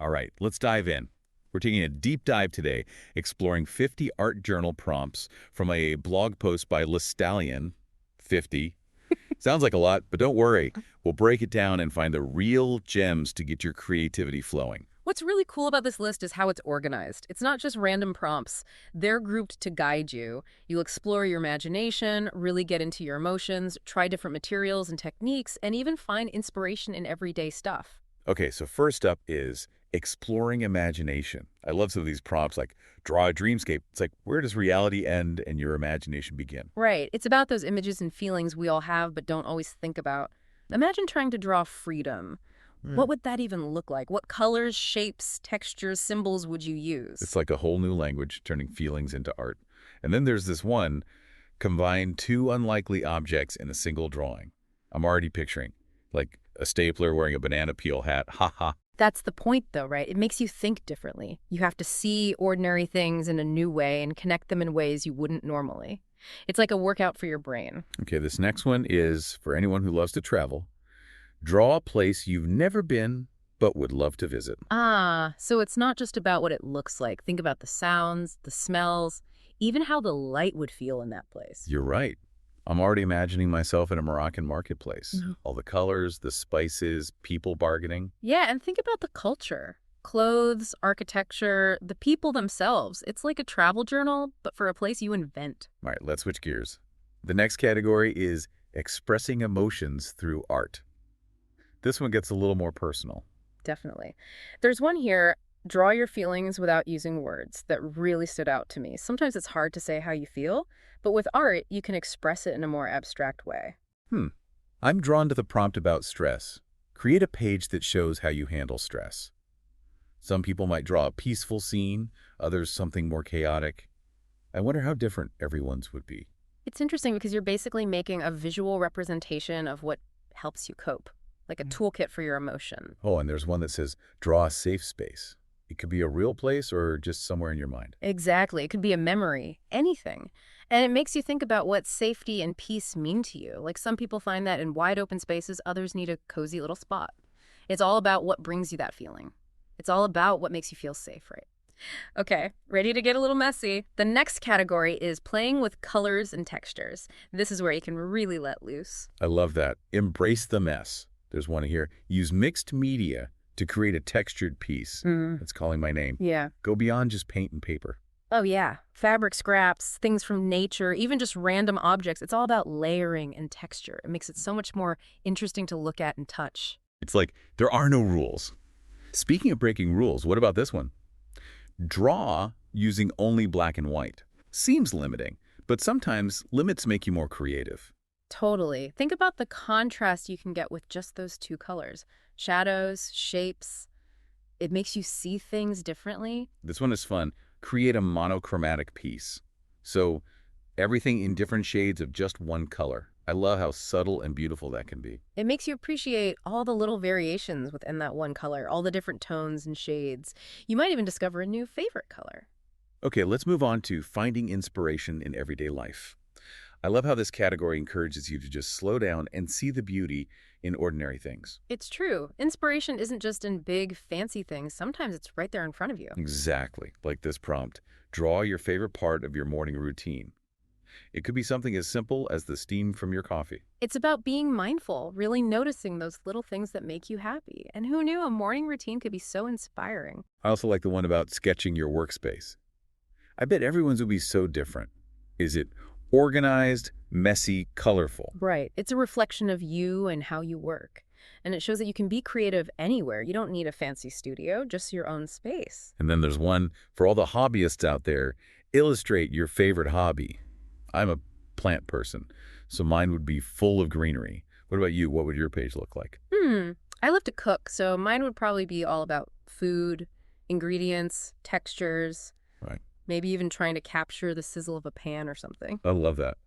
All right, let's dive in. We're taking a deep dive today, exploring 50 art journal prompts from a blog post by LeStallion. 50. Sounds like a lot, but don't worry. We'll break it down and find the real gems to get your creativity flowing. What's really cool about this list is how it's organized. It's not just random prompts. They're grouped to guide you. You'll explore your imagination, really get into your emotions, try different materials and techniques, and even find inspiration in everyday stuff. Okay, so first up is exploring imagination. I love some of these prompts like draw a dreamscape. It's like, where does reality end and your imagination begin? Right. It's about those images and feelings we all have but don't always think about. Imagine trying to draw freedom. Yeah. What would that even look like? What colors, shapes, textures, symbols would you use? It's like a whole new language, turning feelings into art. And then there's this one, combine two unlikely objects in a single drawing. I'm already picturing, like a stapler wearing a banana peel hat. Ha ha. That's the point, though, right? It makes you think differently. You have to see ordinary things in a new way and connect them in ways you wouldn't normally. It's like a workout for your brain. Okay, this next one is for anyone who loves to travel. Draw a place you've never been but would love to visit. Ah, so it's not just about what it looks like. Think about the sounds, the smells, even how the light would feel in that place. You're right. I'm already imagining myself in a Moroccan marketplace. Mhm. All the colors, the spices, people bargaining. Yeah, and think about the culture. Clothes, architecture, the people themselves. It's like a travel journal, but for a place you invent. All right, let's switch gears. The next category is expressing emotions through art. This one gets a little more personal. Definitely. There's one here, draw your feelings without using words, that really stood out to me. Sometimes it's hard to say how you feel, but with art, you can express it in a more abstract way. I'm drawn to the prompt about stress. Create a page that shows how you handle stress. Some people might draw a peaceful scene, others something more chaotic. I wonder how different everyone's would be. It's interesting because you're basically making a visual representation of what helps you cope, like a toolkit for your emotion. Oh, and there's one that says, draw a safe space. It could be a real place or just somewhere in your mind. Exactly. It could be a memory, anything. And it makes you think about what safety and peace mean to you. Like some people find that in wide open spaces, others need a cozy little spot. It's all about what brings you that feeling. It's all about what makes you feel safe, right? Okay, ready to get a little messy. The next category is playing with colors and textures. This is where you can really let loose. I love that. Embrace the mess. There's one here. Use mixed media to create a textured piece. It's calling my name. Yeah. Go beyond just paint and paper. Oh, yeah. Fabric scraps, things from nature, even just random objects. It's all about layering and texture. It makes it so much more interesting to look at and touch. It's like there are no rules. Speaking of breaking rules, what about this one? Draw using only black and white. Seems limiting, but sometimes limits make you more creative. Totally. Think about the contrast you can get with just those two colors. Shadows, shapes. It makes you see things differently. This one is fun. Create a monochromatic piece. So everything in different shades of just one color. I love how subtle and beautiful that can be. It makes you appreciate all the little variations within that one color, all the different tones and shades. You might even discover a new favorite color. Okay, let's move on to finding inspiration in everyday life. I love how this category encourages you to just slow down and see the beauty in ordinary things. It's true. Inspiration isn't just in big, fancy things. Sometimes it's right there in front of you. Exactly, like this prompt. Draw your favorite part of your morning routine. It could be something as simple as the steam from your coffee. It's about being mindful, really noticing those little things that make you happy. And who knew a morning routine could be so inspiring? I also like the one about sketching your workspace. I bet everyone's would be so different. Is it organized, messy, colorful? Right. It's a reflection of you and how you work. And it shows that you can be creative anywhere. You don't need a fancy studio, just your own space. And then there's one for all the hobbyists out there. Illustrate your favorite hobby. I'm a plant person, so mine would be full of greenery. What about you? What would your page look like? I love to cook, so mine would probably be all about food, ingredients, textures, Right. maybe even trying to capture the sizzle of a pan or something. I love that.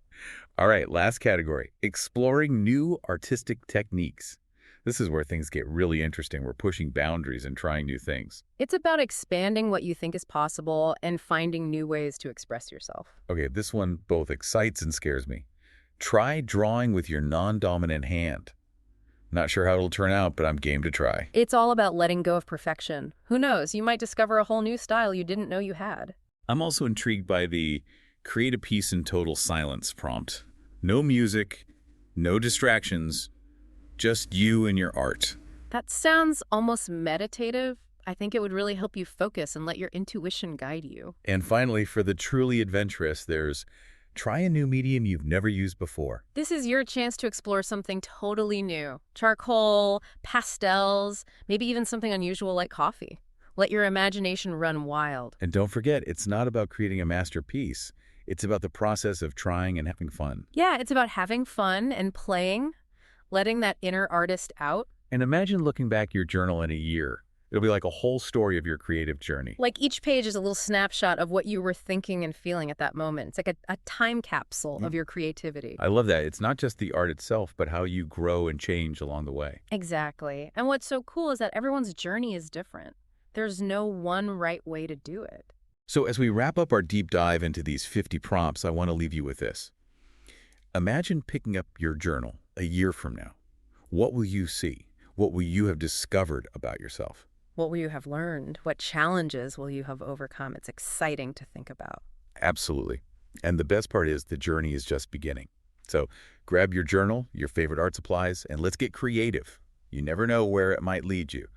All right, last category, exploring new artistic techniques. This is where things get really interesting. We're pushing boundaries and trying new things. It's about expanding what you think is possible and finding new ways to express yourself. Okay, this one both excites and scares me. Try drawing with your non-dominant hand. Not sure how it'll turn out, but I'm game to try. It's all about letting go of perfection. Who knows, you might discover a whole new style you didn't know you had. I'm also intrigued by the create a piece in total silence prompt. No music, no distractions, just you and your art. That sounds almost meditative. I think it would really help you focus and let your intuition guide you. And finally, for the truly adventurous, there's try a new medium you've never used before. This is your chance to explore something totally new. Charcoal, pastels, maybe even something unusual like coffee. Let your imagination run wild. And don't forget, it's not about creating a masterpiece. It's about the process of trying and having fun. Yeah, it's about having fun and playing, letting that inner artist out. And imagine looking back your journal in a year. It'll be like a whole story of your creative journey. Like each page is a little snapshot of what you were thinking and feeling at that moment. It's like a time capsule of your creativity. I love that. It's not just the art itself, but how you grow and change along the way. Exactly. And what's so cool is that everyone's journey is different. There's no one right way to do it. So as we wrap up our deep dive into these 50 prompts, I want to leave you with this. Imagine picking up your journal a year from now. What will you see? What will you have discovered about yourself? What will you have learned? What challenges will you have overcome? It's exciting to think about. Absolutely. And the best part is the journey is just beginning. So grab your journal, your favorite art supplies, and let's get creative. You never know where it might lead you.